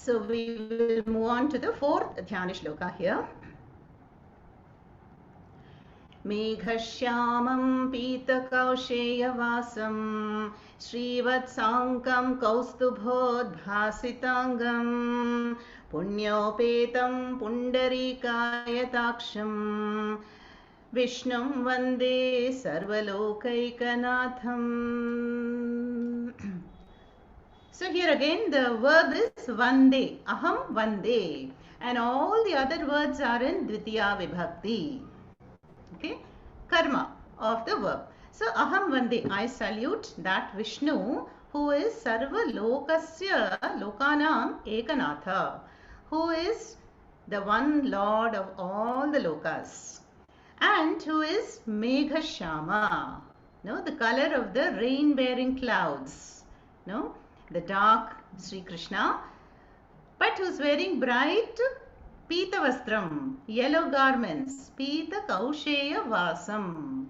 So we will move on to the fourth dhyana shloka here. मेघश्यामं पीतकौशेयवासं श्रीवत्साङ्कं कौस्तुभोद्भासिताङ्गं पुण्योपेतं पुण्डरीकायताक्षं विष्णुं वन्दे सर्वलोकैकनाथम्. So here again the verb is vande, aham vande, and all the other words are in dvitiya vibhakti. Okay, karma of the verb. So aham vande, I salute that Vishnu who is sarva lokasya lokanam ekanatha, who is the one Lord of all the lokas, and who is meghashama, no, the color of the rain bearing clouds, no, the dark Sri Krishna, but who's wearing bright Pita Vastram, yellow garments, Pita Kausheya Vasam,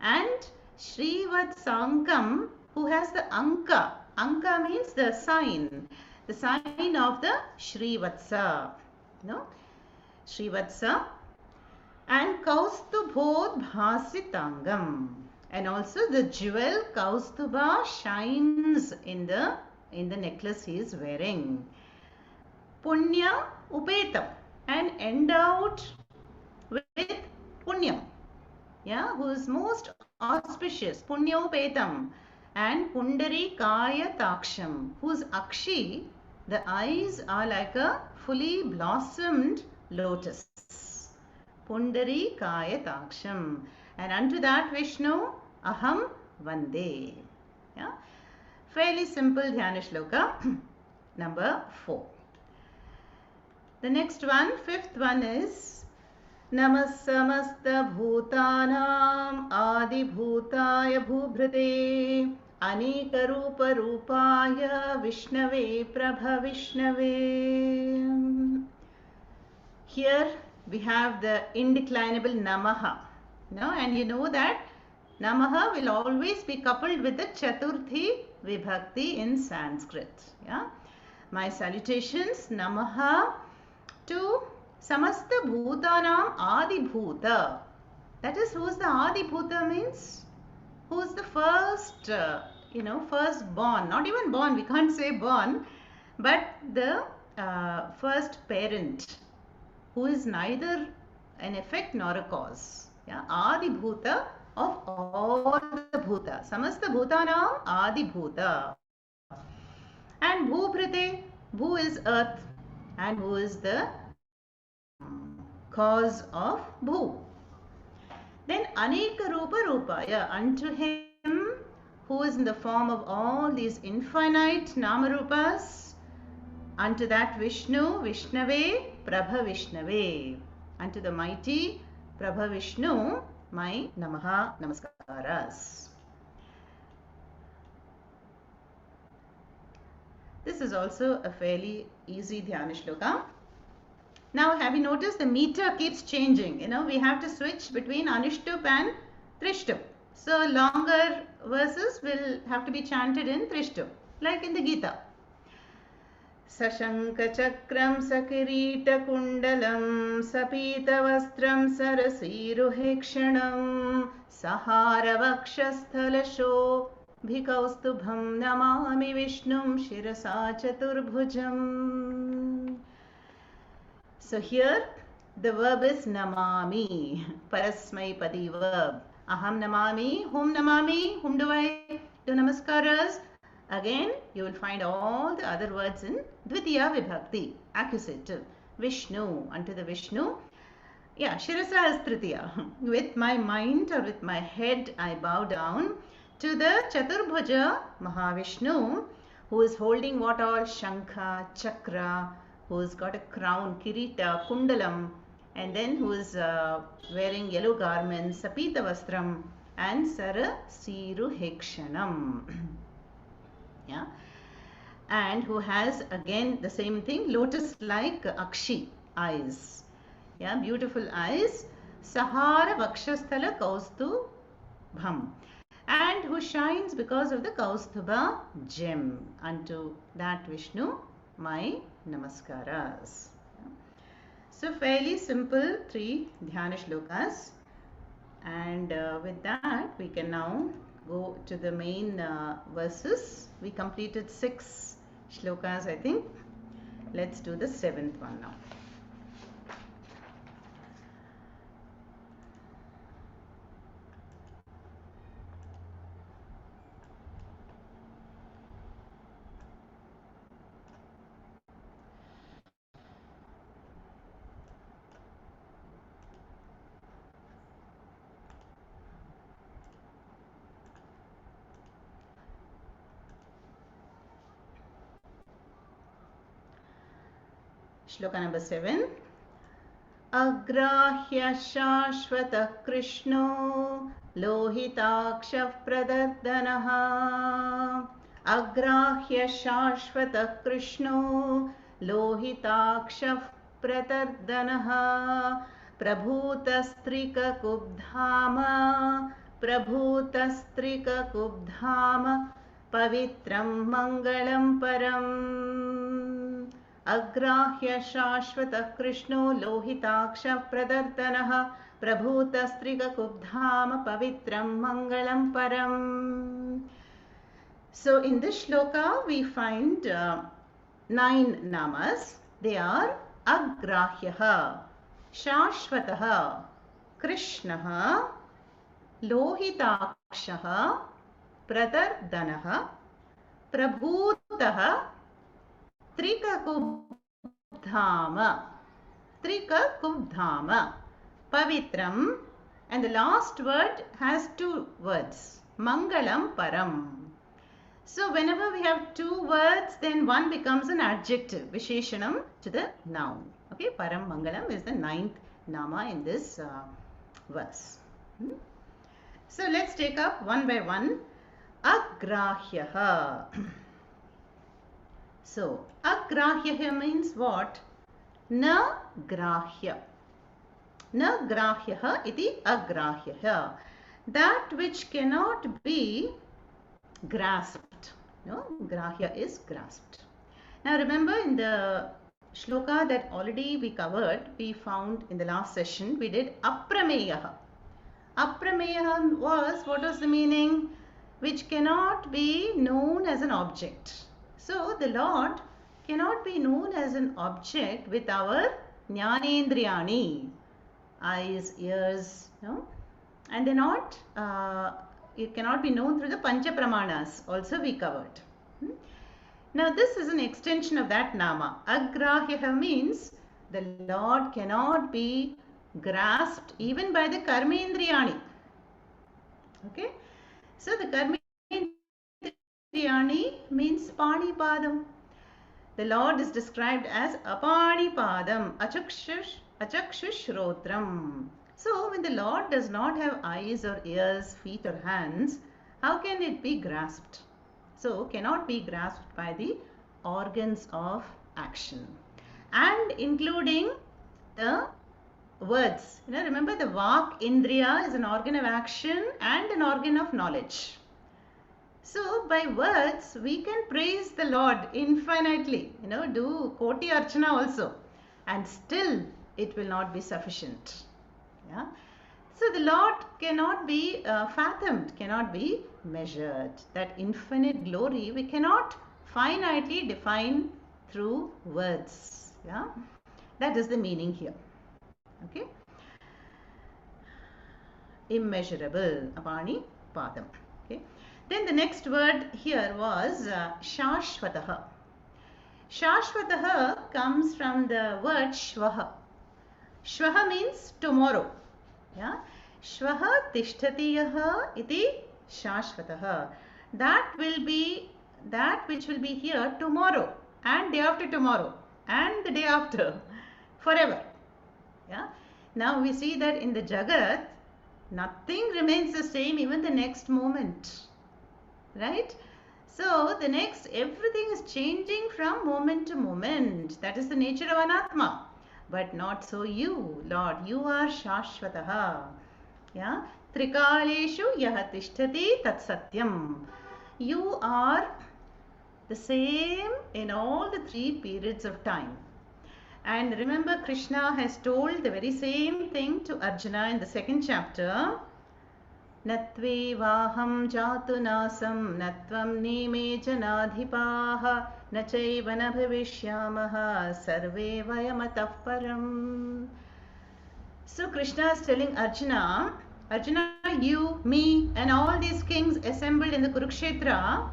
and Srivatsankam, who has the Anka. Anka means the sign of the Srivatsa, no? Srivatsa, and Kaustubhodh Bhasitangam, and also the jewel Kaustubha shines in the necklace he is wearing. Punya Upetam, and endowed with Punyam, yeah, who is most auspicious, Punyopetam, and Pundarikaya Taksham, whose Akshi, the eyes are like a fully blossomed lotus. Pundarikaya Taksham, and unto that Vishnu aham vande. Yeah, fairly simple dhyana shloka. Number 4. The next one, fifth one is Namas samasta bhutanam adi bhutaya bhubrate aneka rupa rupaya Vishnave prabha Vishnave. Here we have the indeclinable namaha, no? And you know that namaha will always be coupled with the chaturthi vibhakti in Sanskrit. Yeah, my salutations, namaha to samasta bhutanam adi bhuta. That is, who is the adi bhuta means who is the first, first born, not even born, we can't say born, but the first parent, who is neither an effect nor a cause. Yeah, adi bhuta of all the bhuta. Samasta bhutanam adi bhuta. And bhubrite, bhu is earth, and who is the cause of bhu. Then aneka rupa rupaya, unto him who is in the form of all these infinite namarupas, unto that Vishnu, Vishnave, Prabha Vishnave, unto the mighty Prabha Vishnu, my namaha, namaskaras. This is also a fairly easy dhyana shloka. Now, have you noticed the meter keeps changing? We have to switch between Anushtup and Trishtup. So, longer verses will have to be chanted in Trishtup, like in the Gita. Sashanka chakram sakirita kundalam sapita vastram sarasiruhekshanam sahara vakshasthalasho bhikaustubham namami Vishnum shirasa chaturbhujam. So here the verb is namami, parasmaipadi verb. Aham namami, whom do I do namaskaras? Again, you will find all the other words in dvitiya vibhakti, accusative. Vishnu, unto the Vishnu. Yeah, shirasa is tritiya. With my mind or with my head I bow down to the Chaturbhuja Mahavishnu, who is holding what all? Shankha, Chakra, who has got a crown, Kirita, Kundalam, and then who is wearing yellow garments, Sapita Vastram, and Sara Siru Hekshanam. Yeah, and who has again the same thing, lotus like Akshi, eyes. Yeah, beautiful eyes. Sahara Vakshasthala Kaustubham, and who shines because of the Kaustubha gem. Unto that Vishnu my namaskaras. So fairly simple 3 dhyana shlokas, and with that we can now go to the main verses. We completed 6 shlokas, I think. Let's do the 7th one now. Shloka number 7. Agrahya shashvata krishno lohitaksha pradardanaha. Agrahya shashvata krishno lohitaksha pradardanaha. Prabhutastrika kubdhama. Prabhutastrika kubdhama. Pavitram mangalam param. Agrahya shashvata krishno lohitaksha pradardanaha prabhutastrika kubdhama pavitram mangalam param. So in this shloka we find 9 namas. They are Agrahyaha, Shashvataha, Krishnaha, Lohitakshaha, Pradardanaha, Prabhutaha, Trikakubdhama, Pavitram, and the last word has 2 words, Mangalam Param. So whenever we have 2 words, then one becomes an adjective, Visheshanam, to the noun. Okay, Param Mangalam is the 9th nama in this verse. So let's take up one by one. Agrahyaha. So, agrahya means what? Na grahya. Na grahya iti agrahya. That which cannot be grasped. No, grahya is grasped. Now remember in the shloka that already we covered, we found in the last session, we did aprameyaha. Aprameyaha was, what was the meaning? Which cannot be known as an object. So the Lord cannot be known as an object with our jnanendriyani, eyes, ears, no? And they're not, it cannot be known through the pancha pramanas, also we covered. Now this is an extension of that nama. Agrahya means the Lord cannot be grasped even by the karmendriyani. Okay, so the karmendriyani means panipadam. The Lord is described as apanipadam, achakshushrodram. So when the Lord does not have eyes or ears, feet or hands, how can it be grasped? So cannot be grasped by the organs of action, and including the words. You know, remember the Vak Indriya is an organ of action and an organ of knowledge. So by words we can praise the Lord infinitely, you know, do Koti Archana also, and still it will not be sufficient. Yeah. So the Lord cannot be fathomed, cannot be measured. That infinite glory we cannot finitely define through words. Yeah. That is the meaning here. Okay. Immeasurable, apani padam. Okay. Then the next word here was shashvataha. Shashvataha comes from the word shvaha. Shvaha means tomorrow. Yeah. Shvaha tishtatiyaha iti shashvataha. That which will be here tomorrow and day after tomorrow and the day after, forever. Yeah. Now we see that in the Jagat, nothing remains the same even the next moment. Right? So the next, everything is changing from moment to moment. That is the nature of Anatma. But not so you, Lord. You are Shashvataha. Yeah. Trikaleshu yaha tishtati tat satyam. You are The same in all the three periods of time. And remember, Krishna has told the very same thing to Arjuna in the second chapter. Natvevaham jatu nasam natvam nime janadhipaha nachaiva na bhavishyamaha sarve vayamatah param. So Krishna is telling Arjuna, Arjuna, you, me and all these kings assembled in the Kurukshetra,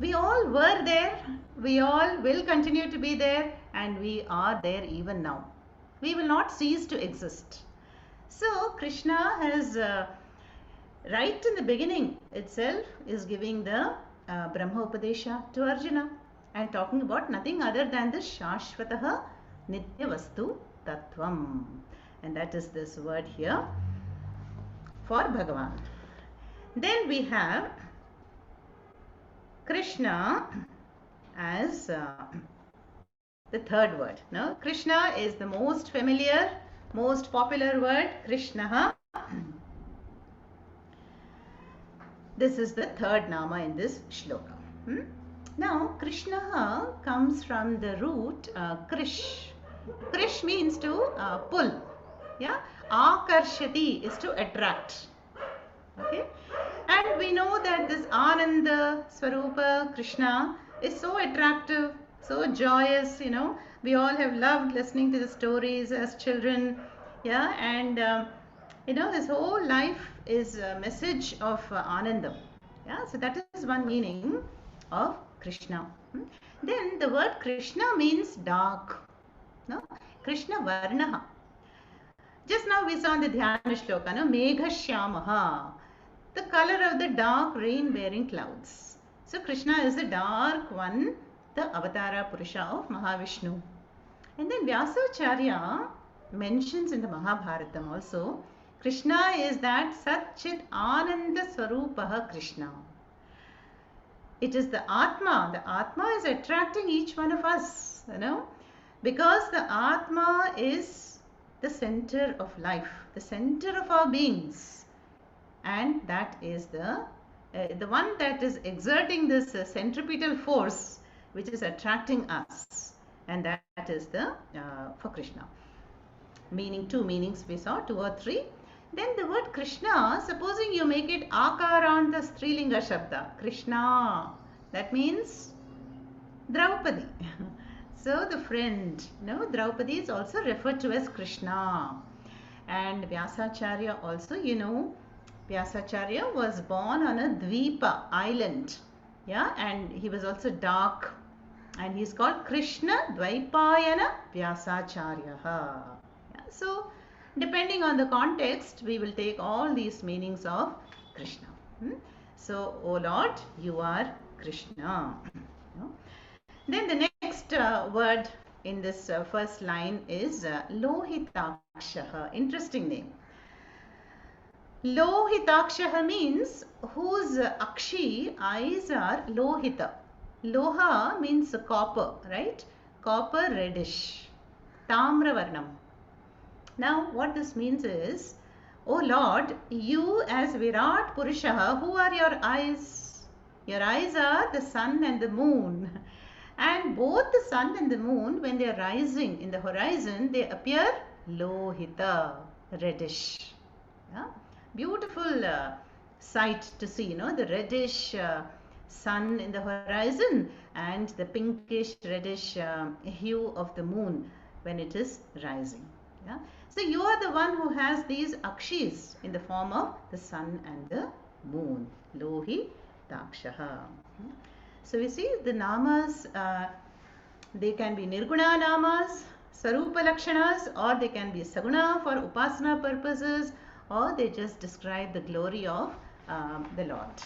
we all were there, we all will continue to be there, and we are there even now. We will not cease to exist. So Krishna has right in the beginning itself is giving the Brahma Upadesha to Arjuna and talking about nothing other than the Shashvataha Nitya Vastu Tattvam. And that is this word here for Bhagavan. Then we have Krishna as the third word. Now, Krishna is the most familiar, most popular word, Krishna. This is the third nama in this shloka. Now, Krishna comes from the root Krish. Krish means to pull. Yeah, Akarshati is to attract. Okay, and we know that this Ananda Swarupa Krishna is so attractive, so joyous. We all have loved listening to the stories as children. Yeah, and his whole life is a message of Anandam. Yeah, so that is one meaning of Krishna. Then the word Krishna means dark. No, Krishna Varnaha. Just now we saw in the Dhyana Shloka, no? Megha Shyamaha, the color of the dark rain-bearing clouds. So Krishna is the dark one, the Avatara Purusha of Mahavishnu. And then Vyasacharya mentions in the Mahabharatam also, Krishna is that Satchit Ananda Swarupaha Krishna. It is the Atma. The Atma is attracting each one of us, because the Atma is the center of life, the center of our beings, and that is the one that is exerting this centripetal force which is attracting us, and that is the for Krishna. Two meanings we saw, 2 or 3. Then the word Krishna, supposing you make it Akaranta Strilinga Shabda, Krishna, that means Draupadi. So the friend, Draupadi is also referred to as Krishna. And Vyasacharya also, Vyasacharya was born on a Dvipa island. Yeah, and he was also dark. And he is called Krishna Dvaipayana Vyasacharya. Yeah, so depending on the context, we will take all these meanings of Krishna. So, O Lord, you are Krishna. Then the next word in this first line is Lohitakshaha. Interesting name. Lohitakshaha means whose akshi, eyes are lohita. Loha means copper, right? Copper reddish. Tamra varnam. Now what this means is, O Lord, you as Virat Purusha, who are your eyes? Your eyes are the sun and the moon. And both the sun and the moon, when they are rising in the horizon, they appear lohita, reddish. Yeah? Beautiful sight to see, the reddish sun in the horizon and the pinkish reddish hue of the moon when it is rising. Yeah? So you are the one who has these akshis in the form of the sun and the moon. Lohitakshaha. So we see the namas, they can be nirguna namas, sarupa lakshanas, or they can be saguna for upasana purposes, or they just describe the glory of the Lord.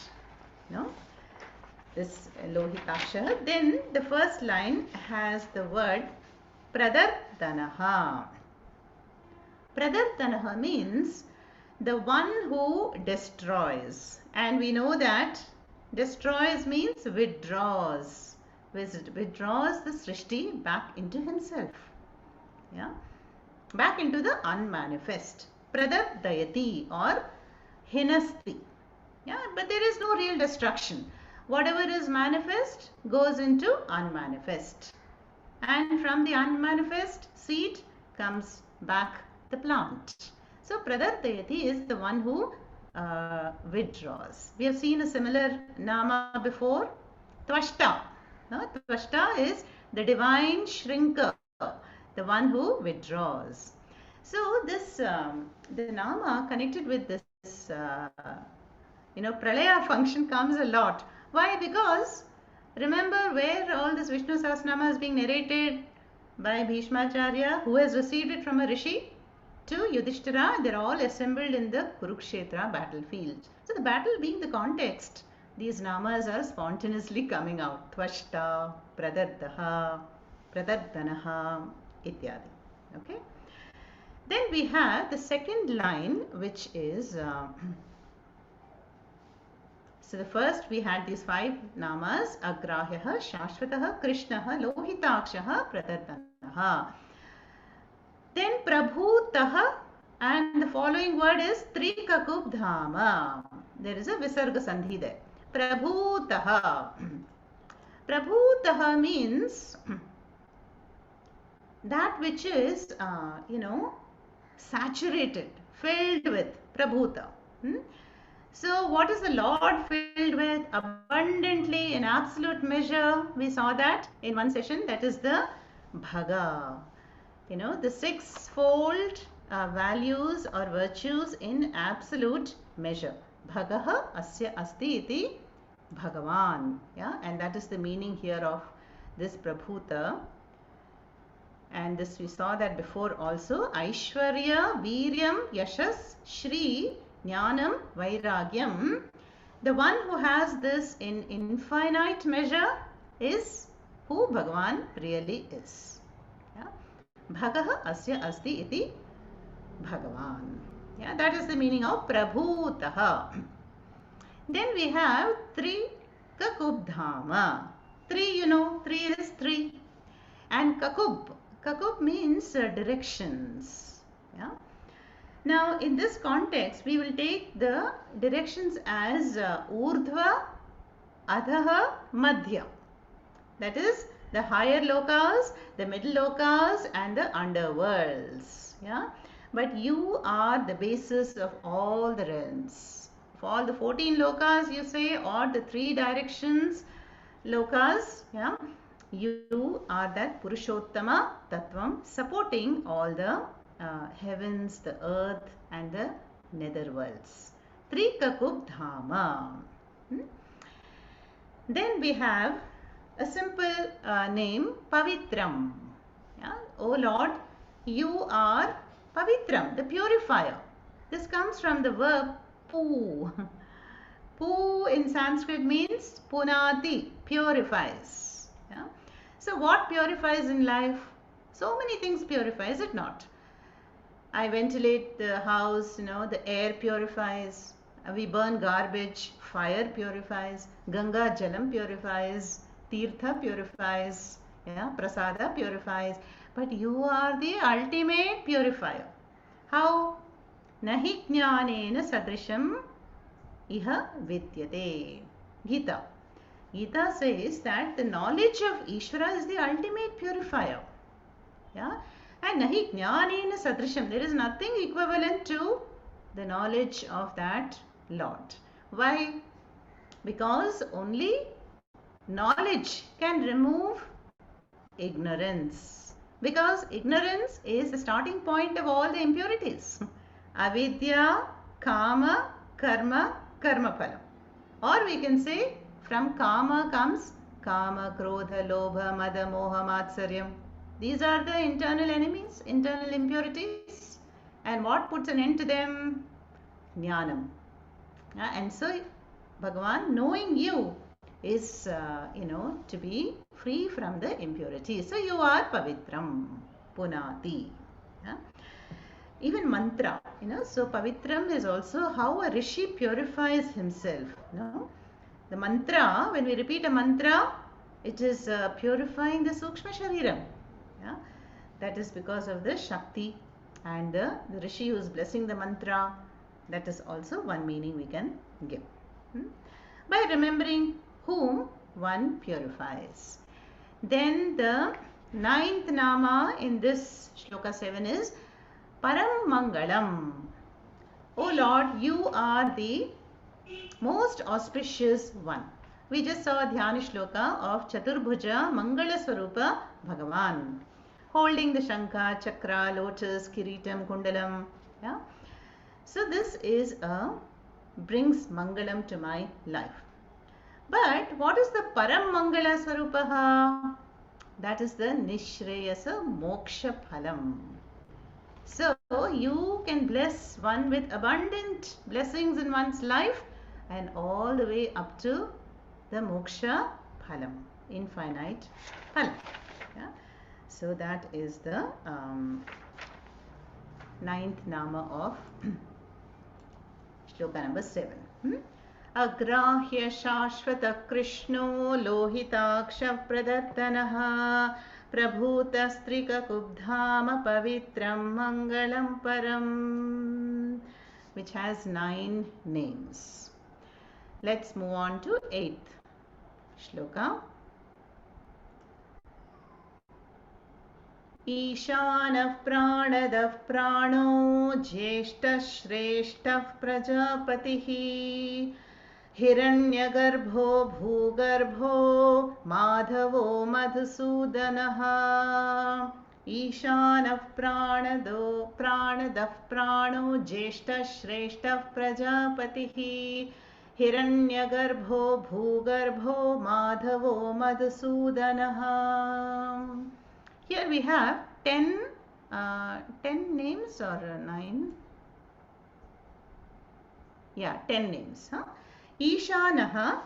This Lohitaksha. Then the first line has the word Pradardanaha. Pradardanaha means the one who destroys. And we know that destroys means withdraws. Withdraws the Srishti back into himself. Yeah? Back into the unmanifest. Pradardayati or hinasti. Yeah, but there is no real destruction. Whatever is manifest goes into unmanifest. And from the unmanifest seed comes back the plant. So pradartayati is the one who withdraws. We have seen a similar nama before. Tvashta. Tvashta is the divine shrinker, the one who withdraws. So this the nama connected with this pralaya function comes a lot. Why? Because remember where all this Vishnu Sahasranama is being narrated by Bhishmacharya, who has received it from a rishi, to Yudhishthira. They're all assembled in the Kurukshetra battlefield. So the battle being the context, these namas are spontaneously coming out. Tvashta, Pradartaha, Pradardanaha, ityadi. Okay. Then we have the second line, which is so the first we had these 5 namas: Agrahyah, Shashvatah, Krishnah, Lohitakshah, Pradardanaha. Then Prabhutah, and the following word is Trikakubdhama. There is a Visarga Sandhi there. Prabhutah. Prabhutah means that which is, saturated, filled with. Prabhuta. So what is the Lord filled with? Abundantly, in absolute measure. We saw that in one session. That is the Bhaga. The 6-fold values or virtues in absolute measure. Bhagaha asya asti iti Bhagavan. Yeah, and that is the meaning here of this Prabhuta. And this we saw that before also. Aishwarya, Viryam, Yashas, Shri, Jnanam, Vairagyam. The one who has this in infinite measure is who Bhagavan really is. Yeah? Bhagaha asya asti iti Bhagavan. Yeah, that is the meaning of Prabhutaha. Then we have Trikakubdhama. 3, 3 is 3. And Kakub. Kakub means directions. Yeah. Now, in this context, we will take the directions as Urdhva, Adhaha, Madhya. That is the higher lokas, the middle lokas, and the underworlds. Yeah. But you are the basis of all the realms. Of all the 14 lokas, you say, or the 3 directions lokas, yeah, you are that Purushottama Tattvam supporting all the heavens, the earth, and the netherworlds. Trikakubdhama. Then we have a simple name, Pavitram. Yeah? Oh Lord, you are Pavitram, the purifier. This comes from the verb pu. Pu in Sanskrit means punati, purifies. Yeah? So what purifies in life? So many things purify, is it not? I ventilate the house, the air purifies. We burn garbage, fire purifies. Ganga Jalam purifies. Tirtha purifies. Yeah? Prasada purifies. But you are the ultimate purifier. How? Nahi jnanena sadrisham iha vidyate. Gita. Gita says that the knowledge of Ishvara is the ultimate purifier. Yeah? And nahi jnanena sadrisham. There is nothing equivalent to the knowledge of that Lord. Why? Because only knowledge can remove ignorance. Because ignorance is the starting point of all the impurities. Avidya, kama, karma, karma phalam. Or we can say from kama comes kama, krodha, lobha, mada, moha, matsaryam. These are the internal enemies, internal impurities. And what puts an end to them? Jnanam. And so Bhagavan, knowing you, is to be free from the impurities. So you are pavitram, punati. Yeah? Even mantra, so pavitram is also how a rishi purifies himself. The mantra, when we repeat a mantra, it is purifying the sukshma shariram. Yeah? That is because of the shakti, and the rishi who is blessing the mantra. That is also one meaning we can give. By remembering whom one purifies. Then the ninth nama in this shloka 7 is Param Mangalam. O Lord, you are the most auspicious one. We just saw a dhyana shloka of Chaturbhuja Mangala Swarupa Bhagavan, holding the Shankha, Chakra, Lotus, Kiritam, Kundalam. Yeah? So this is brings Mangalam to my life. But what is the Param Mangala Swarupaha? That is the Nishreyasa Moksha Phalam. So you can bless one with abundant blessings in one's life and all the way up to the Moksha Phalam, infinite Phalam. Yeah? So that is the ninth nama of shloka number 7. Agrahya Shashvata Krishno Lohitaksha Pradattanah Prabhuta Kubdhama Pavitram Mangalam Param, which has 9 names. Let's move on to 8th shloka. Ishanah Pranadah Prano Jyeshtah Shrestah Prajapatihi Hiranyagarbho Bhugarbho Madhavo Madhusudanah. Ishanah Pranadah Prano Jyeshtah Shrestah Prajapatihi Hiranyagarbho Bhugarbho Madhavo Madhusudanah. Here we have 10 names or 9? Yeah, 10 names. Ishanaha,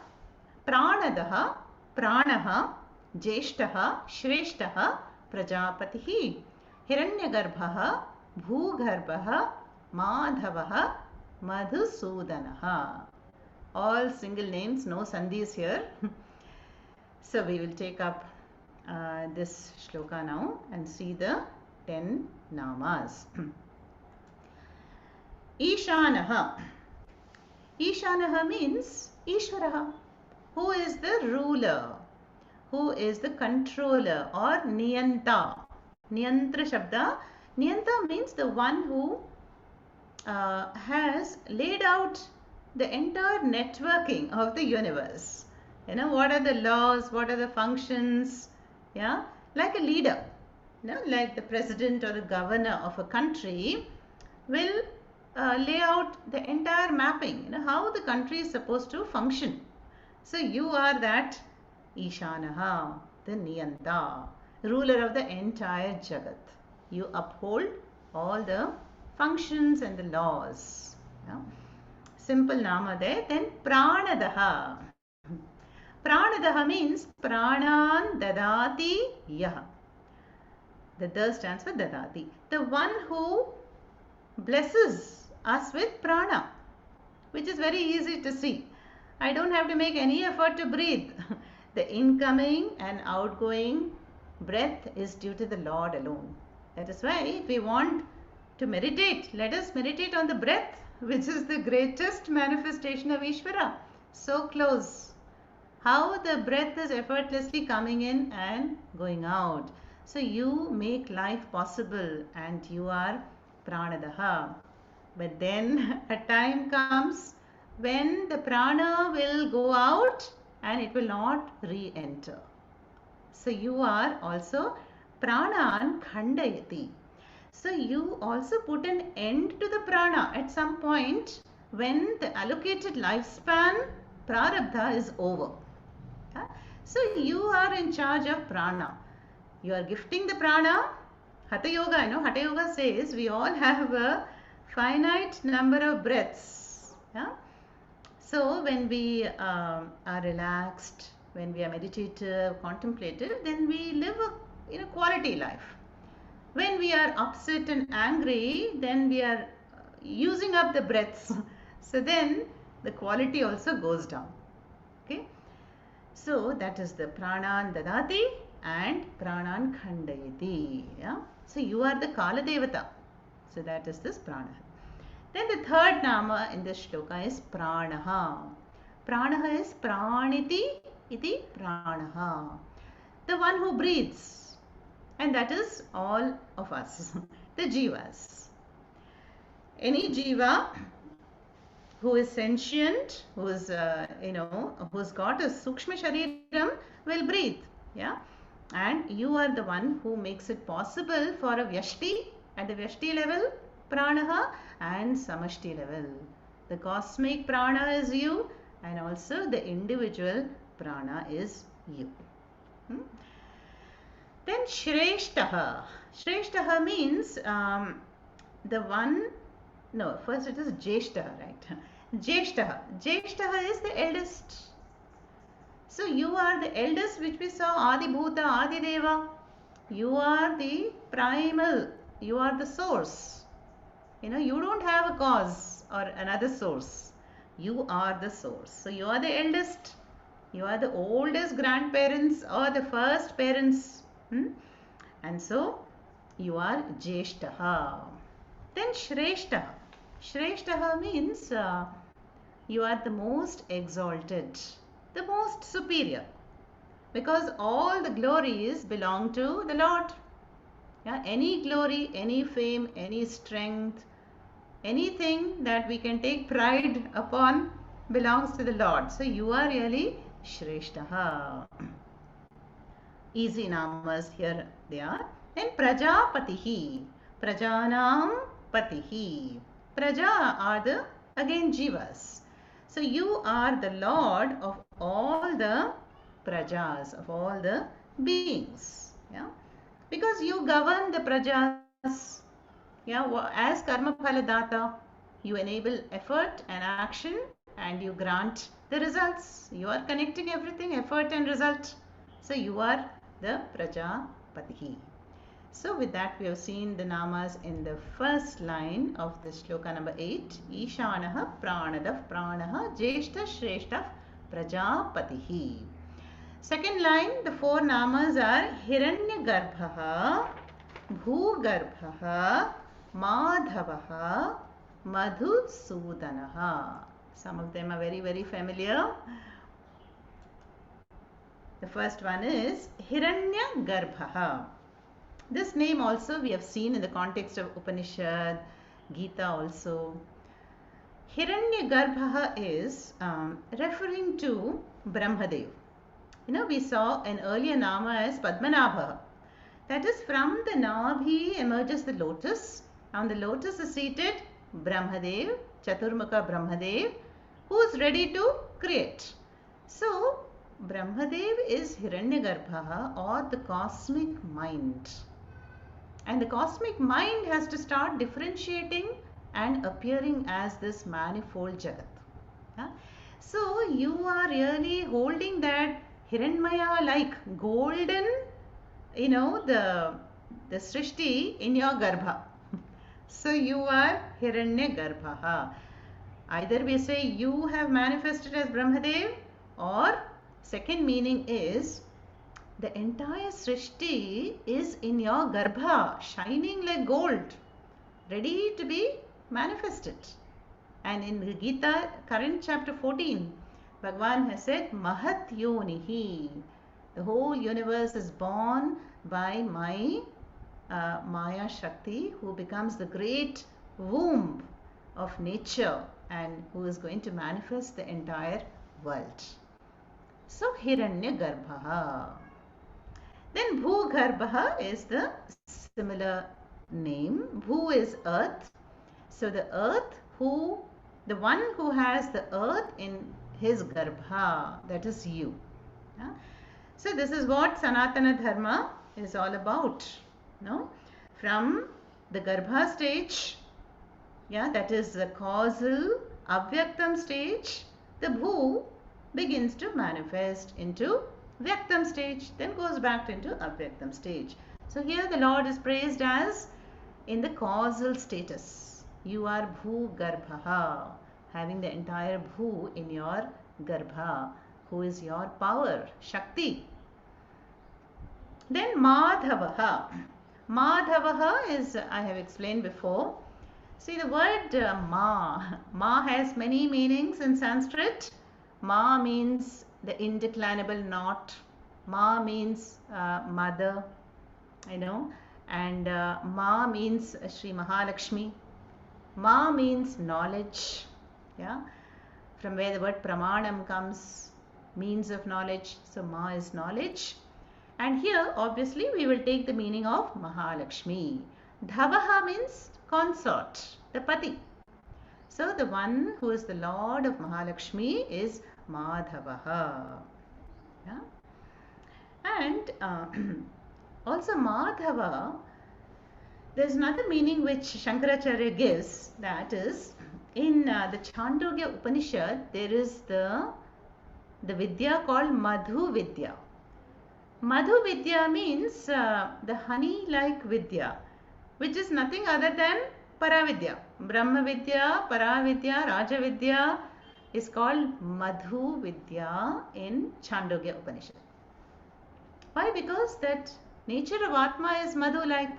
Pranadaha, Pranaha, Jeshtaha, Shreshtaha, Prajapatihi, Hiranyagarbhaha, Bhugarbhaha, Madhavaha, Madhusudanaha. All single names, no sandhis here. So we will take up this shloka now and see the 10 namas. Ishanaha. Ishanaha means Ishvaraha, who is the ruler, who is the controller or Niyanta. Niyantra Shabda. Niyanta means the one who has laid out the entire networking of the universe. You know, what are the laws, what are the functions? Yeah, like a leader, you know, like the president or the governor of a country will lay out the entire mapping, you know, how the country is supposed to function. So you are that Ishanaha, the Niyanta, ruler of the entire Jagat. You uphold all the functions and the laws. Yeah. Simple nama there. Then Pranadaha. Pranadaha means Pranan Dadati Yaha. The Da stands for Dadati. The one who blesses us with prana, which is very easy to see. I don't have to make any effort to breathe. The incoming and outgoing breath is due to the Lord alone. That is why if we want to meditate, let us meditate on the breath, which is the greatest manifestation of Ishvara. So close. How the breath is effortlessly coming in and going out. So you make life possible and you are Pranadaha. But then a time comes when the prana will go out and it will not re-enter. So you are also Pranan Khandayati. So you also put an end to the prana at some point when the allocated lifespan prarabdha is over. So you are in charge of prana. You are gifting the prana. Hatha Yoga, you know, Hatha Yoga says we all have a finite number of breaths. Yeah? So when we are relaxed, when we are meditative, contemplative, then we live a quality life. When we are upset and angry, then we are using up the breaths. So then the quality also goes down. Okay. So that is the Pranan Dadati and Pranan Khandayati. Yeah? So you are the Kala Devata. So that is this Prana. Then the third nama in this shloka is Pranaha. Pranaha is Praniti iti pranaha. The one who breathes. And that is all of us, the jivas. Any jiva who is sentient, who's got a sukshma shariram will breathe. Yeah. And you are the one who makes it possible for a vyashti at the vyashti level, pranaha, and samashti level. The cosmic prana is you, and also the individual prana is you. Then Shreshtaha. Shreshtaha means the one, no, first it is Jeshtaha, right? Jeshtaha. Jeshtaha is the eldest. So you are the eldest, which we saw, Adi Bhuta, Adi Deva. You are the primal. You are the source. You don't have a cause or another source. You are the source. So you are the eldest. You are the oldest grandparents or the first parents. And so you are Jeshtaha. Then Shreshtaha. Shreshtaha means you are the most exalted, the most superior, because all the glories belong to the Lord. Yeah, any glory, any fame, any strength, anything that we can take pride upon belongs to the Lord. So you are really Shreshtaha. Easy namas here they are. Then Prajapatihi. Prajanam Patihi. Praja are the again jivas. So you are the Lord of all the prajas, of all the beings. Yeah, because you govern the prajas. Yeah, as karma phaladata, you enable effort and action, and you grant the results. You are connecting everything, effort and result. So you are the Prajapatihi. So with that we have seen the namas in the first line of the shloka number 8. Ishanaha Pranadav Pranaha Jeshta Shreshtav Prajapatihi. Second line, the four namas are Hiranyagarbhaha, Bhugarbhaha, Madhavaha, Madhusudanaha. Some of them are very, very familiar. The first one is Hiranyagarbhaha. This name also we have seen in the context of Upanishad, Gita also. Hiranyagarbhaha is referring to Brahmadev. We saw an earlier nama as Padmanabha. That is, from the Nabhi emerges the lotus. On the lotus is seated Brahmadev, Chaturmukha Brahmadev, who is ready to create. So, Brahmadev is Hiranyagarbhaha, or the cosmic mind. And the cosmic mind has to start differentiating and appearing as this manifold Jagat. Yeah? So, you are really holding that Hiranmaya like golden, the Srishti in your Garbha. So you are Hiranyagarbhaha. Either we say you have manifested as Brahmadev, or second meaning is the entire Srishti is in your Garbha, shining like gold, ready to be manifested. And in the Gita, current chapter 14, Bhagavan has said, Mahat Yonihi. The whole universe is born by my Maya Shakti, who becomes the great womb of nature and who is going to manifest the entire world. So, Hiranyagarbhaha. Then Bhugarbhaha is the similar name. Bhu is earth. So, the earth the one who has the earth in his Garbha, that is you. Yeah? So, this is what Sanatana Dharma is all about. From the Garbha stage, that is the causal Avyaktam stage, the Bhu begins to manifest into Vyaktam stage, then goes back into Avyaktam stage. So here the Lord is praised as in the causal status. You are Bhu Garbhaha, having the entire Bhu in your Garbha, who is your power, Shakti. Then Madhavaha. Madhavaha is, I have explained before. See, the word Ma has many meanings in Sanskrit. Ma means the indeclinable knot. Ma means mother, and Ma means Sri Mahalakshmi. Ma means knowledge, yeah, from where the word pramanam comes, means of knowledge. So Ma is knowledge. And here obviously we will take the meaning of Mahalakshmi. Dhavaha means consort, the pati. So the one who is the Lord of Mahalakshmi is Madhavaha. Yeah? And also Madhava, there is another meaning which Shankaracharya gives, that is in the Chandogya Upanishad there is the Vidya called Madhu Vidya. Madhu Vidya means the honey like Vidya, which is nothing other than Paravidya. Brahma Vidya, Paravidya, Raja Vidya is called Madhu Vidya in Chandogya Upanishad. Why? Because that nature of Atma is Madhu like.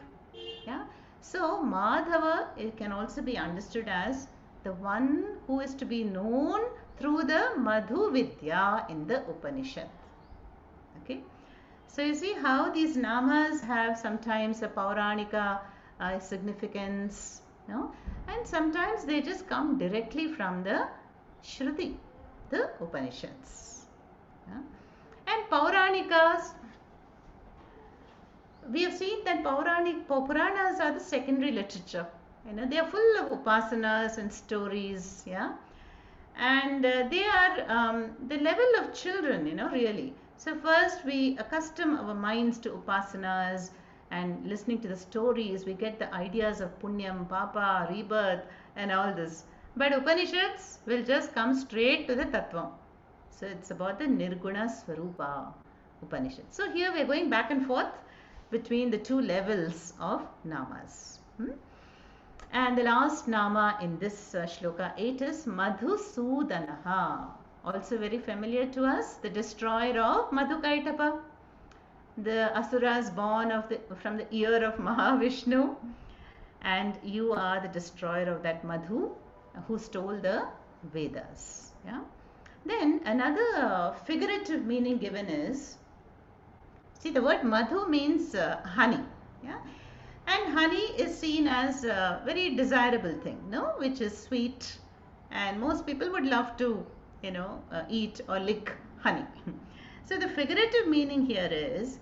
Yeah? So Madhava, it can also be understood as the one who is to be known through the Madhu Vidya in the Upanishad. Okay. So you see how these namas have sometimes a Pauranika significance, and sometimes they just come directly from the Shruti, the Upanishads. Yeah? And Pauranikas, we have seen that Puranas are the secondary literature. They are full of upasanas and stories, yeah, and they are the level of children, really. So first we accustom our minds to upasanas and listening to the stories. We get the ideas of punyam, papa, rebirth, and all this. But Upanishads will just come straight to the tattvam. So it's about the Nirguna Swarupa Upanishad. So here we are going back and forth between the two levels of namas. And the last nama in this shloka 8 is Madhusudanaha. Also very familiar to us, the destroyer of Madhukaitapa, the asuras born from the ear of Mahavishnu, and you are the destroyer of that Madhu who stole the Vedas. Yeah. Then another figurative meaning given is, see, the word Madhu means honey. Yeah. And honey is seen as a very desirable thing, which is sweet, and most people would love to eat or lick honey. So the figurative meaning here is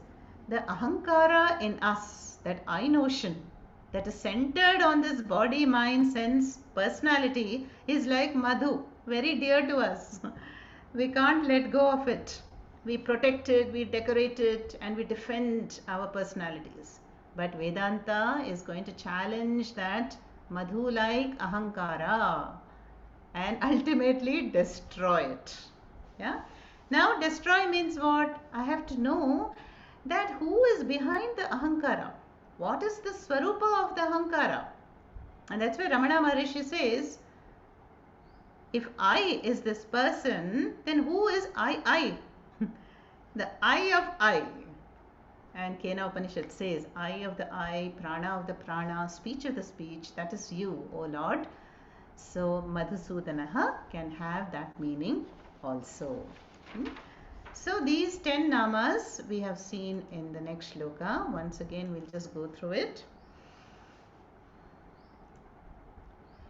the ahankara in us, that I notion that is centered on this body, mind, sense, personality, is like Madhu, very dear to us. We can't let go of it. We protect it, we decorate it, and we defend our personalities. But Vedanta is going to challenge that Madhu like ahankara and ultimately destroy it. Yeah. Now destroy means what? I have to know that who is behind the ahankara. What is the swarupa of the ahankara? And that's where Ramana Maharishi says, if I is this person, then who is I? The I of I. And Kena Upanishad says, I of the I, prana of the prana, speech of the speech, that is you, O Lord. So Madhusudanaha can have that meaning also. So these 10 namas we have seen in the next shloka. Once again we'll just go through it.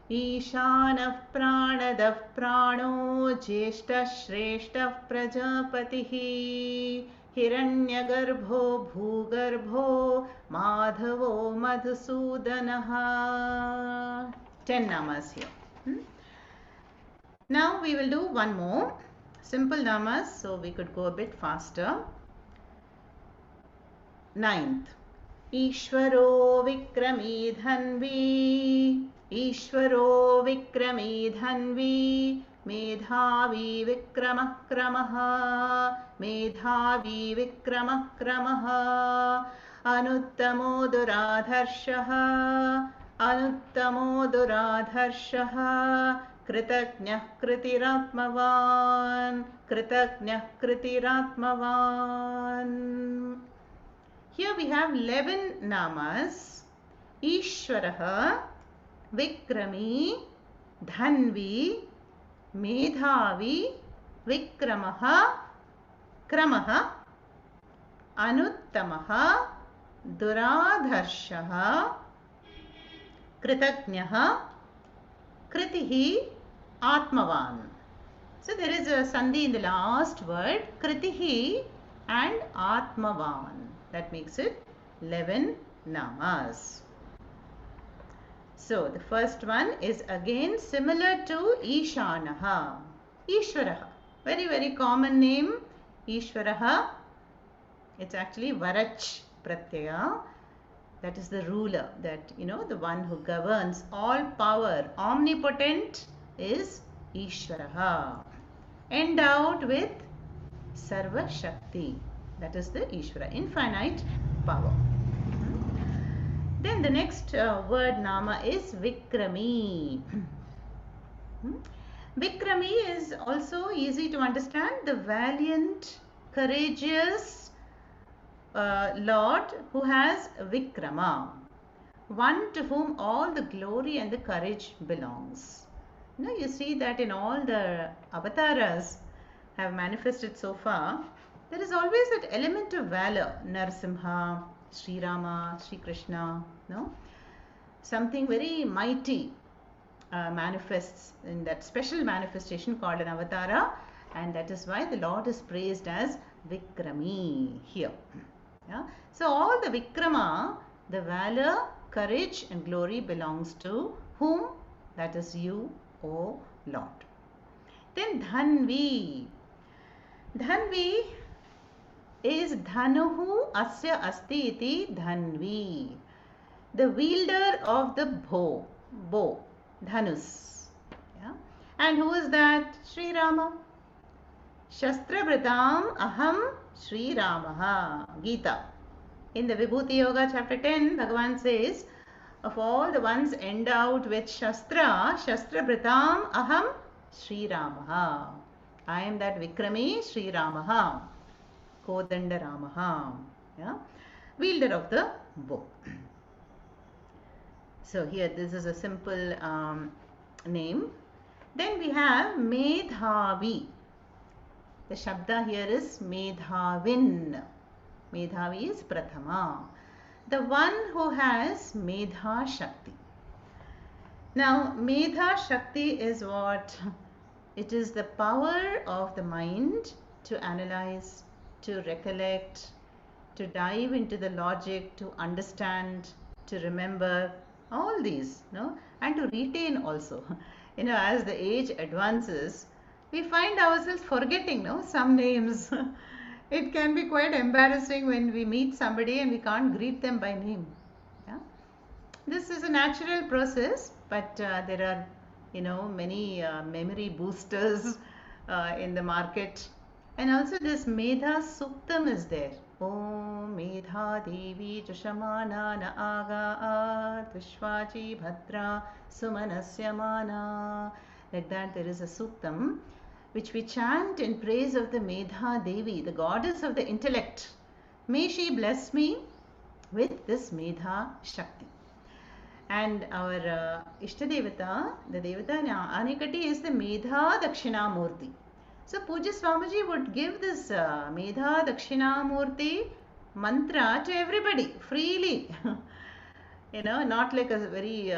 Ishanah pranadah prano jeshta shrestha prajapatihi hiranyagarbho bhugarbho madhavo madhusudanaha. 10 namas here. Now we will do one more. Simple namas, so we could go a bit faster. 9th. Ishvaro vikrami dhanvi. Ishvaro vikrami dhanvi. Medhavi vikramah kramaha. Medhavi vikramah kramaha. Anuttamo duradharshaha. Anuttamo duradharshaha. Kritagnyah kritiratmavan. Kritagnyah kritiratmavan. Here we have 11 namas. Ishvaraha, Vikrami, Dhanvi, Medhavi, Vikramaha, Kramaha, Anuttamaha, Duradharshaha, Kritagnaha, Kritihi, Atmavan. So there is a sandhi in the last word, Kritihi and Atmavan. That makes it 11 namas. So the first one is again similar to Ishanaha. Ishwaraha. Very, very common name. Ishwaraha. It's actually Varach Pratyaya. That is the ruler, that, the one who governs all power, omnipotent, is Ishwaraha. Endowed with Sarva Shakti. That is the Ishvara, infinite power. Then the next word nama is Vikrami. Vikrami is also easy to understand. The valiant, courageous Lord who has Vikrama. One to whom all the glory and the courage belongs. You see that in all the avatars have manifested so far, there is always that element of valor. Narasimha, Sri Rama, Sri Krishna, something very mighty manifests in that special manifestation called an avatara, and that is why the Lord is praised as Vikrami here. So all the Vikrama, the valor, courage and glory belongs to whom? That is you, O Lord. Then Dhanvi. Dhanvi is Dhanuhu Asya Asti Iti Dhanvi. The wielder of the bow, Dhanus. And who is that? Sri Rama. Shastrabratam Aham Sri Ramaha. Gita. In the Vibhuti Yoga chapter 10, Bhagavan says, of all the ones endowed with Shastrabratam Aham Sri Ramaha. I am that Vikrami Sri Ramaha. Kodanda Ramaha. Wielder of the bow. So here this is a simple name. Then we have Medhavi. The Shabda here is Medhavin. Medhavi is Prathama. The one who has Medha Shakti. Now Medha Shakti is what? It is the power of the mind to analyze, to recollect, to dive into the logic, to understand, to remember, all these, and to retain also. As the age advances, we find ourselves forgetting, some names. It can be quite embarrassing when we meet somebody and we can't greet them by name. This is a natural process, but there are, many memory boosters in the market. And also this Medha Suktam is there. Om Medha Devi Jushamana Na Aga Vishwachi Bhadra Sumanasya Mana. Like that, there is a Suktam which we chant in praise of the Medha Devi, the goddess of the intellect. May she bless me with this Medha Shakti. And our Ishtadevata, the Devata Anikati, is the Medha Dakshinamurti. So Puja Swamiji would give this Medha Dakshinamurti mantra to everybody freely. Not like a very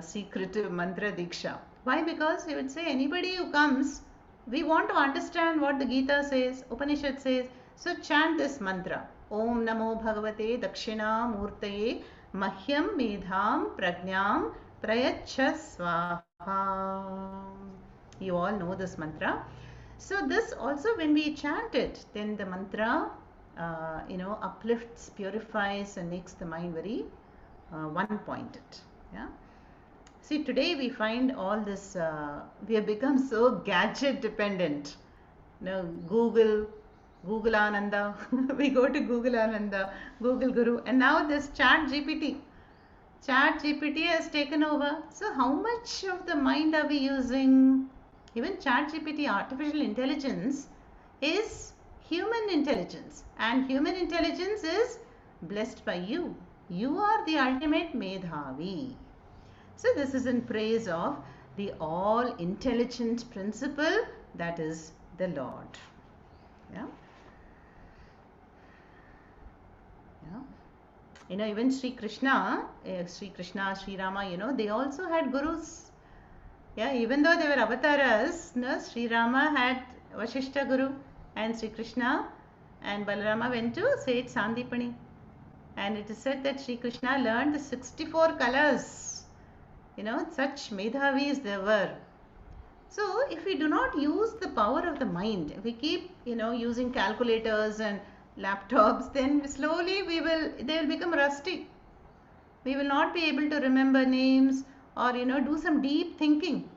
secretive mantra diksha. Why? Because he would say anybody who comes, we want to understand what the Gita says, Upanishad says. So chant this mantra. Om Namo Bhagavate Dakshinamurtaye Mahyam Medham Prajnam Prayacha Swaha. You all know this mantra. So this also, when we chant it, then the mantra, uplifts, purifies and makes the mind very one-pointed. See, today we find all this, we have become so gadget dependent. Google Ananda, we go to Google Ananda, Google Guru, and now this Chat GPT has taken over. So how much of the mind are we using? Even Chat GPT, artificial intelligence, is human intelligence, and human intelligence is blessed by you. You are the ultimate Medhavi. So this is in praise of the all intelligent principle, that is the Lord. Even Sri Krishna, Sri Rama, they also had gurus. Yeah, even though they were avatars, Sri Rama had Vashishta Guru, and Sri Krishna and Balarama went to Sage Sandipani. And it is said that Sri Krishna learned the 64 colors. Such Medhavis there were. So if we do not use the power of the mind, if we keep, using calculators and laptops, then slowly they will become rusty. We will not be able to remember names or, do some deep thinking.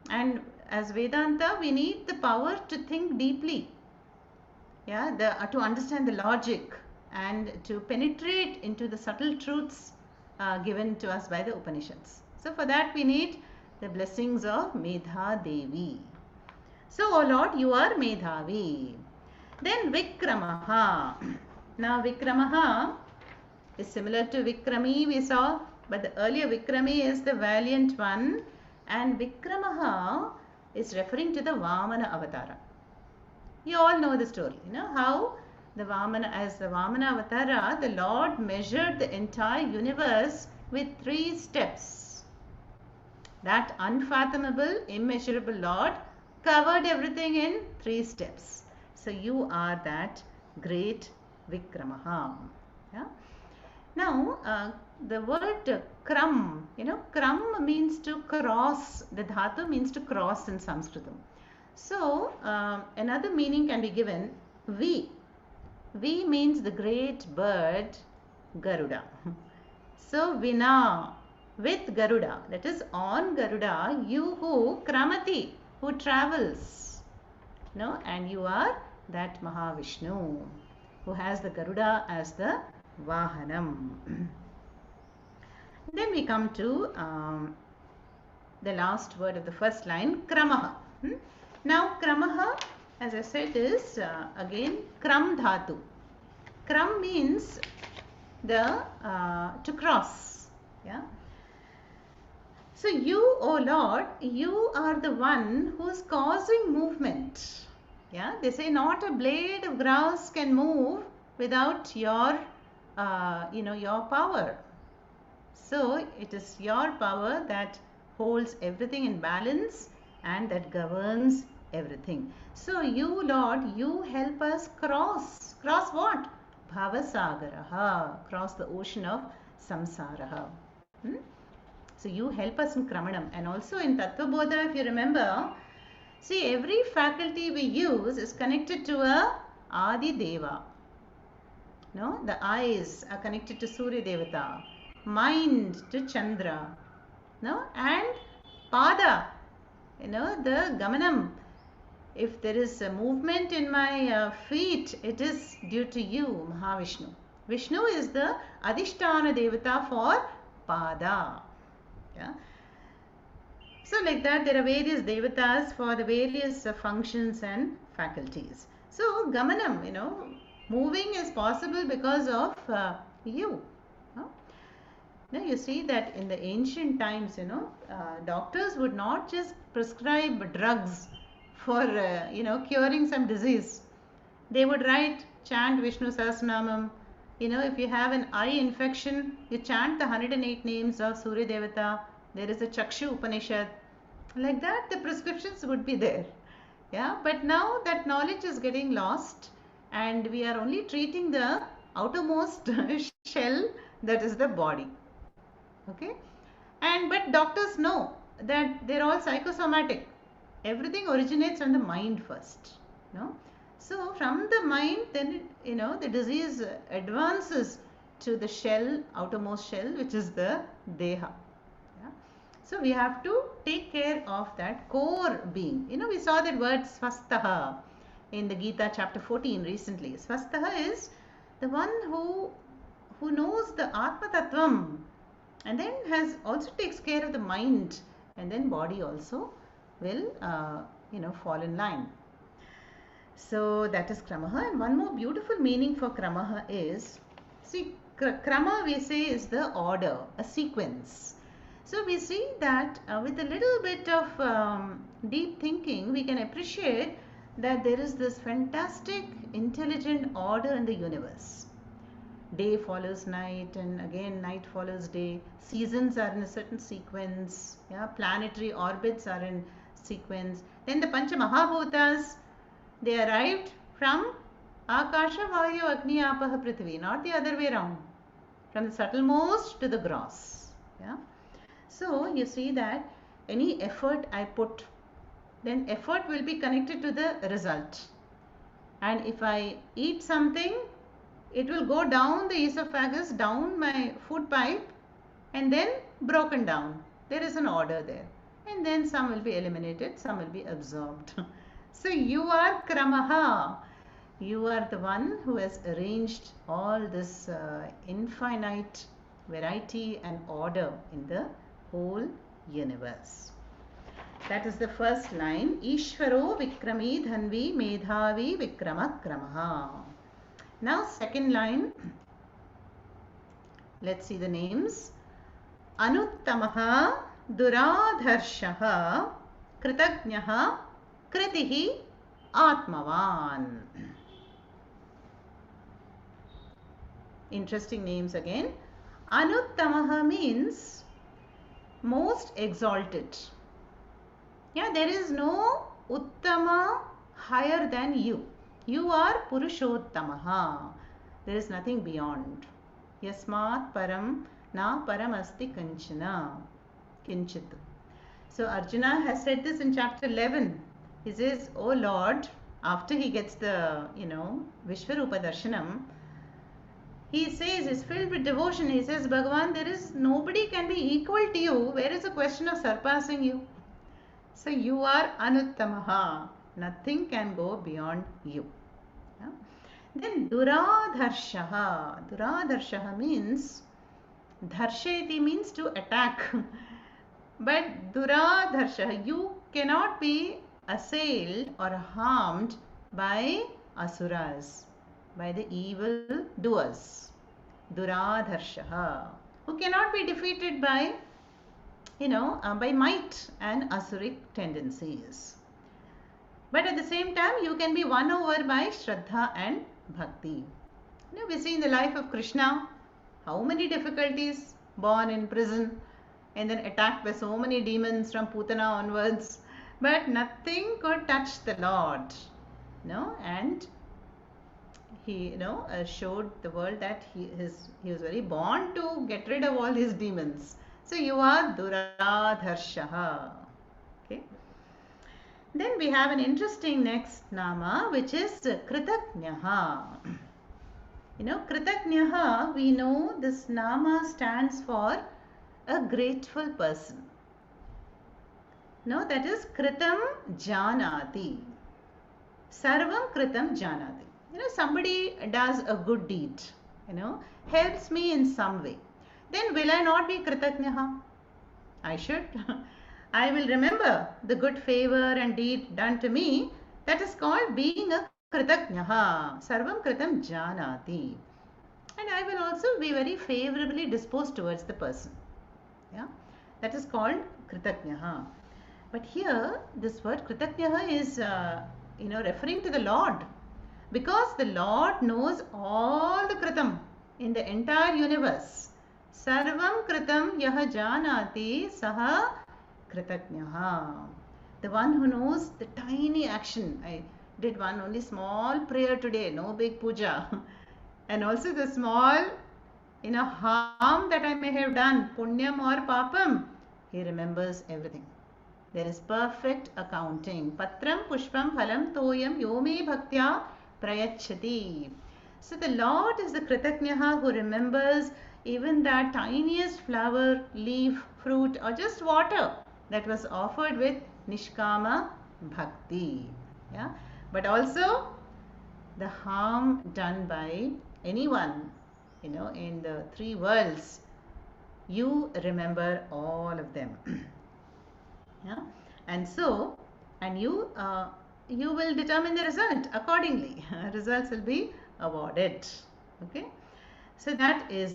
And as Vedanta, we need the power to think deeply. Yeah, to understand the logic and to penetrate into the subtle truths given to us by the Upanishads. So for that we need the blessings of Medha Devi. So, O Lord, you are Medhavi. Then Vikramaha. Now Vikramaha is similar to Vikrami we saw, but the earlier Vikrami is the valiant one, and Vikramaha is referring to the Vamana Avatara. You all know the story, how as the Vamana Avatara, the Lord measured the entire universe with 3 steps. That unfathomable, immeasurable Lord covered everything in 3 steps. So you are that great Vikramaha. Yeah? Now, the word kram, kram means to cross. The dhatu means to cross in Sanskritam. So, another meaning can be given, V. V means the great bird, Garuda. So, Vina, with Garuda, that is on Garuda, you who kramati, who travels, and you are that Mahavishnu, who has the Garuda as the Vahanam. Then we come to the last word of the first line, Kramaha. Now, Kramaha, as I said, is again Kram Dhatu. Kram means the to cross. Yeah. So you, O Lord, you are the one who is causing movement. Yeah. They say not a blade of grass can move without your, your power. So it is your power that holds everything in balance and that governs everything. So you, Lord, you help us cross. Cross what? Bhavasagaraha. Cross the ocean of samsaraha. So you help us in Kramanam. And also in Tattvabodha, if you remember, see, every faculty we use is connected to a Adi Deva. The eyes are connected to Surya Devata. Mind to Chandra. And Pada, the Gamanam. If there is a movement in my feet, it is due to you, Mahavishnu. Vishnu is the Adhishtana Devata for Pada. Yeah. So like that, there are various devatas for the various functions and faculties. So Gamanam, moving is possible because of you. Now you see that in the ancient times, doctors would not just prescribe drugs for, curing some disease. They would chant Vishnu Sahasranama. If you have an eye infection, you chant the 108 names of Surya Devata. There is a Chakshu Upanishad. Like that, the prescriptions would be there. Yeah, but now that knowledge is getting lost and we are only treating the outermost shell, that is the body. Okay, but doctors know that they're all psychosomatic. Everything originates from the mind first. So from the mind, then the disease advances to the shell, outermost shell, which is the deha. Yeah? So we have to take care of that core being. We saw that word swastaha in the Gita chapter 14 recently. Swastaha is the one who knows the Atma Tattvam, and then also takes care of the mind, and then body also will fall in line. So that is Kramaha. And one more beautiful meaning for Kramaha is, see, Krama we say is the order, a sequence. So we see that with a little bit of deep thinking, we can appreciate that there is this fantastic, intelligent order in the universe. day follows night and again night follows day. Seasons are in a certain sequence. Yeah, planetary orbits are in sequence. Then the Pancha Mahabhutas, they arrived from Akasha, Vayu, Agni, Apaha, Prithvi, not the other way around. From the subtlemost to the gross. Yeah. So you see that any effort I put, then effort will be connected to the result. And if I eat something, it will go down the esophagus, down my food pipe, and then broken down. There is an order there. And then some will be eliminated, some will be absorbed. So you are Kramaha. You are the one who has arranged all this infinite variety and order in the whole universe. That is the first line. Ishvaro Vikrami Dhanvi Medhavi Vikrama Kramaha. Now second line. Let's see the names. Anuttamaha Duradharshaha Kritagnaha Kritihi Atmavan. Interesting names again. Anuttamaha means most exalted. Yeah, there is no Uttama higher than you. You are Purushottamaha. There is nothing beyond. Yasmat param na param asti kanchana. Kinchit. So Arjuna has said this in chapter 11. He says, "Oh Lord," after he gets the, Vishwarupa Darshanam, he says, he's filled with devotion. He says, Bhagavan, there is nobody can be equal to you. Where is the question of surpassing you? So you are Anuttamaha. Nothing can go beyond you. Yeah? Then Duradharshaha. Duradharshaha means, Dharsheti means to attack. But Duradharshaha, you cannot be assailed or harmed by asuras, by the evil doers. Duradharshaha, who cannot be defeated by, by might and asuric tendencies. But at the same time, you can be won over by Shraddha and Bhakti. We see in the life of Krishna, how many difficulties, born in prison and then attacked by so many demons from Putana onwards, but nothing could touch the Lord. And he showed the world that he was very born to get rid of all these demons. So you are Duradharshaha. Okay. Then we have an interesting next nama, which is Kritagnaha. Kritagnaha, we know this nama stands for a grateful person. That is Kritam Janati. Sarvam Kritam Janati. Somebody does a good deed, helps me in some way. Then will I not be Kritagnaha? I should. I will remember the good favor and deed done to me. That is called being a Kritagnaha. Sarvam Kritam Janati. And I will also be very favorably disposed towards the person. Yeah, that is called Kritagnaha. But here, this word Kritagnaha is, referring to the Lord. Because the Lord knows all the Kritam in the entire universe. Sarvam Kritam Yaha Janati Saha Kritagnaha. The one who knows the tiny action. I did one only small prayer today, no big puja. And also the small, harm that I may have done, punyam or papam, he remembers everything. There is perfect accounting. Patram pushpam phalam toyam yome bhaktya prayachati. So the Lord is the Kritagnaha who remembers even that tiniest flower, leaf, fruit or just water that was offered with Nishkama Bhakti. Yeah? But also the harm done by anyone, in the three worlds, you remember all of them. Yeah? And so, you will determine the result accordingly. Results will be awarded. Okay. So that is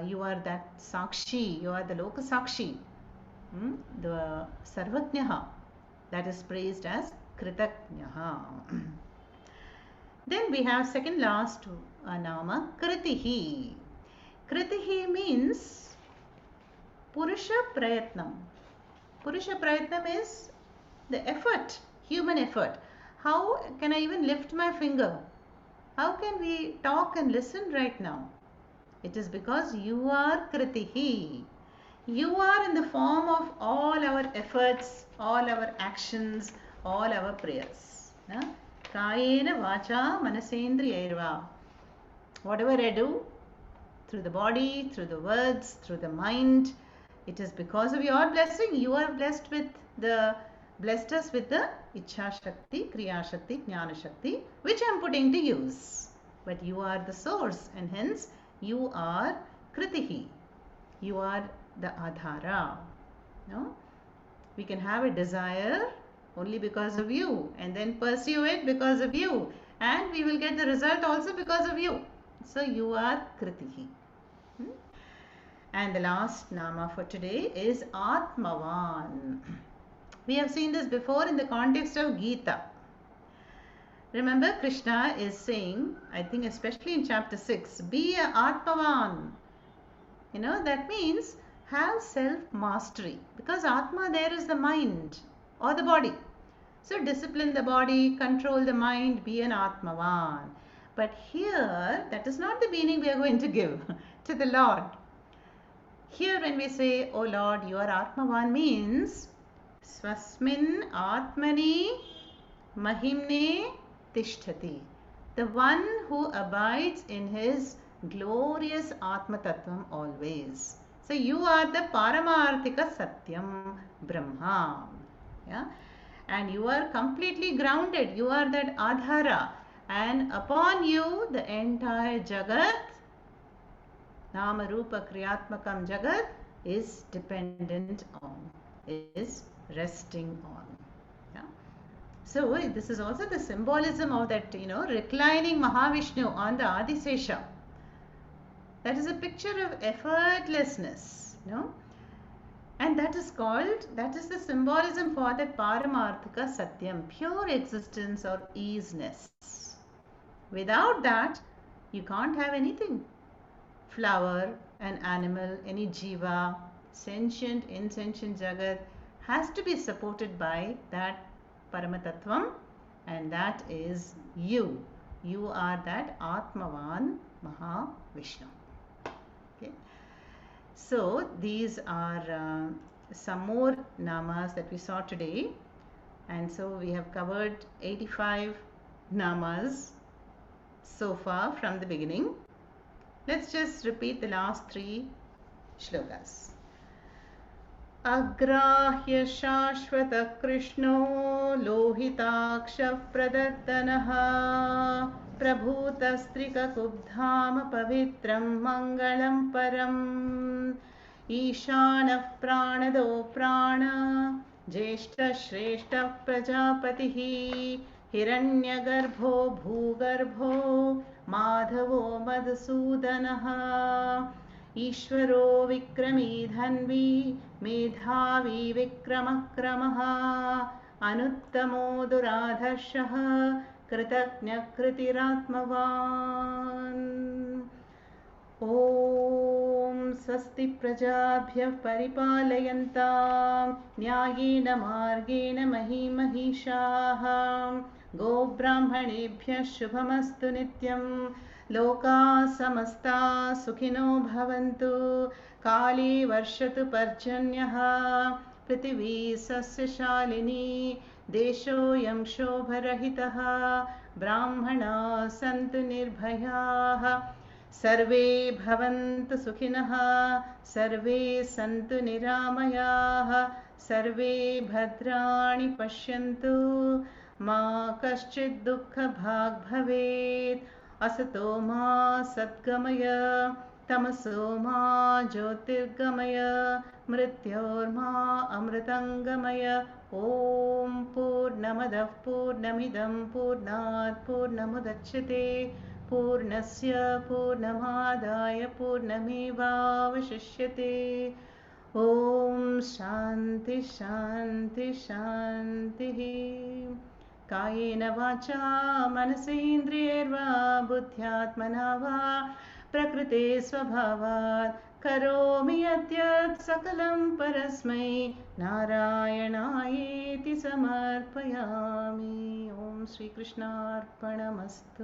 you are that Sakshi, you are the Loka Sakshi, the Sarvajnaha, that is praised as Kritagnaha. Then we have second last nama, Kritihi. Kritihi means Purusha Prayatnam. Purusha Prayatnam is the effort, human effort. How can I even lift my finger? How can we talk and listen right now? It is because you are Kritihi. You are in the form of all our efforts, all our actions, all our prayers. Kayena vacha manasendriyaiva. Whatever I do, through the body, through the words, through the mind, it is because of your blessing. You are blessed us with the Ichha Shakti, Kriya Shakti, Jnana Shakti, which I am putting to use. But you are the source, and hence you are Kritihi. You are the Adhara. No? We can have a desire only because of you, and then pursue it because of you, and we will get the result also because of you. So you are Kritihi. And the last nama for today is Atmavan. We have seen this before in the context of Gita. Remember, Krishna is saying, I think especially in chapter 6, be a Atmavan. That means have self-mastery. Because Atma there is the mind or the body. So discipline the body, control the mind, be an Atmavan. But here, that is not the meaning we are going to give to the Lord. Here when we say, oh Lord, you are Atmavan means Swasmin Atmani Mahimne Tishtati. The one who abides in his glorious Atma Tattvam always. So you are the Paramarthika Satyam Brahma. Yeah? And you are completely grounded. You are that Adhara. And upon you the entire Jagat, Nama Rupa Kriyatmakam Jagat, is dependent on, is resting on. Yeah? So this is also the symbolism of that, reclining Mahavishnu on the Adisesha. That is a picture of effortlessness, and that is the symbolism for that Paramarthika Satyam, pure existence or easiness. Without that, you can't have anything. Flower, an animal, any jiva, sentient, insentient jagat has to be supported by that Paramatattvam, and that is you. You are that Atmavan Mahavishnu. Okay. So these are some more namas that we saw today, and so we have covered 85 namas so far from the beginning. Let's just repeat the last 3 shlokas. Agrahya Shashvata Krishno Lohitaksha Pradattanaha Prabhuta Kubdhama Pavitram Mangalam Param Ishanah Pranado Prana Jeshta Shreshta Prajapatihi Hiranyagarbho Bhugarbho Madhavo Madhusudanaha Ishvaro Vikrami Dhanvi Medhavi Vikramakramaha Anuttamo Duradharshaha Kritaknya Kritiratmavan. Om Swasti Prajabhyah Paripalayantam Nyayena Margena Mahimahishaha Go Brahmanebhyah Shubhamastu Nityam Loka Samasta Sukhino Bhavantu Kali Varshatu Parjanyaha Prithvi Sasya Shalini Desho Yam Shobharahitaha Brahmana Santu Nirbhayaha Sarve Bhavantu Sukhinah Sarve Santu Niramayaha Sarve Bhadrani Pashyantu Ma Kaschid Dukkha Bhag Bhavet Asato Ma Satgamaya Tamaso Ma Jyotirgamaya Mrityor Ma Amritangamaya Om Purnamadav Purnamidam Purnat Purnamudachyate Purnasya Purnamadaya Purnamevavashishyate. Om Shanti Shanti Shanti. कायेन वाचा मनसेन्द्रियैर्वा बुद्ध्यात्मना वा प्रकृते स्वभावात् करोमि यद्यत् सकलं परस्मै नारायणायेति समर्पयामि. ॐ श्रीकृष्णार्पणमस्तु.